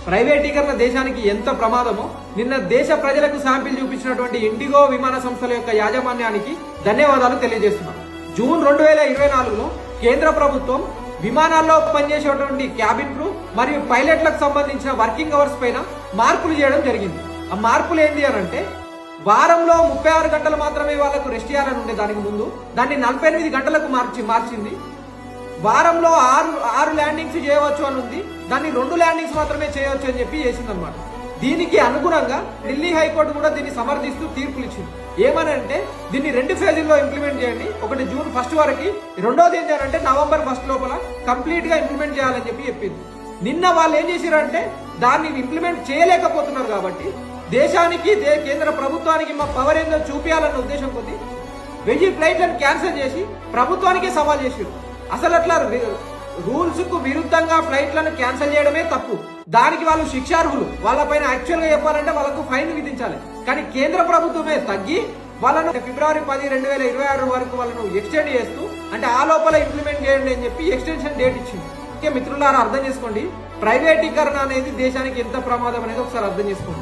ప్రైవేటీకరణ దేశానికి ఎంత ప్రమాదమో నిన్న దేశ ప్రజలకు శాంపిల్ చూపించినటువంటి ఇండిగో విమాన సంస్థల యొక్క యాజమాన్యానికి ధన్యవాదాలు తెలియజేస్తున్నాం. జూన్ 2024లో కేంద్ర ప్రభుత్వం విమానాల్లో పనిచేసేటువంటి క్యాబిన్ క్రూ మరియు పైలట్లకు సంబంధించిన వర్కింగ్ అవర్స్ పైన మార్పులు చేయడం జరిగింది. ఆ మార్పులు ఏంటి అని అంటే వారంలో 36 గంటలు మాత్రమే వాళ్లకు రెస్ట్ చేయాలని ఉండే దానికి ముందు దాన్ని 48 గంటలకు మార్చింది. వారంలో 6 ల్యాండింగ్స్ చేయవచ్చు అని ఉంది, దాన్ని 2 ల్యాండింగ్స్ మాత్రమే చేయవచ్చు అని చెప్పి చేసిందనమాట. దీనికి అనుగుణంగా ఢిల్లీ హైకోర్టు కూడా దీన్ని సమర్థిస్తూ తీర్పులు ఇచ్చింది. ఏమనంటే దీన్ని 2 ఫేజుల్లో ఇంప్లిమెంట్ చేయండి, ఒకటి జూన్ 1 వరకు, రెండోది ఏం చేయాలంటే నవంబర్ 1 లోపల కంప్లీట్ గా ఇంప్లిమెంట్ చేయాలని చెప్పి చెప్పింది. నిన్న వాళ్ళు ఏం చేశారంటే దాన్ని ఇంప్లిమెంట్ చేయలేకపోతున్నారు కాబట్టి దేశానికి కేంద్ర ప్రభుత్వానికి మా పవర్ ఏందో చూపించాలన్న ఉద్దేశం కొద్ది 1000 ఫ్లైట్లను క్యాన్సిల్ చేసి ప్రభుత్వానికే సవాల్ చేశారు. అసలు అట్లా రూల్స్ కు విరుద్ధంగా ఫ్లైట్లను క్యాన్సిల్ చేయడమే తప్పు, దానికి వాళ్ళు శిక్షార్హులు. వాళ్ళపైన యాక్చువల్ గా చెప్పాలంటే వాళ్ళకు ఫైన్ విధించాలి. కానీ కేంద్ర ప్రభుత్వమే తగ్గి వాళ్ళను ఫిబ్రవరి 10, 2026 వరకు వాళ్ళను ఎక్స్టెండ్ చేస్తూ అంటే ఆ లోపల ఇంప్లిమెంట్ చేయండి అని చెప్పి ఎక్స్టెన్షన్ డేట్ ఇచ్చింది. మిత్రులారా అర్థం చేసుకోండి, ప్రైవేటీకరణ అనేది దేశానికి ఎంత ప్రమాదం అనేది ఒకసారి అర్థం చేసుకోండి.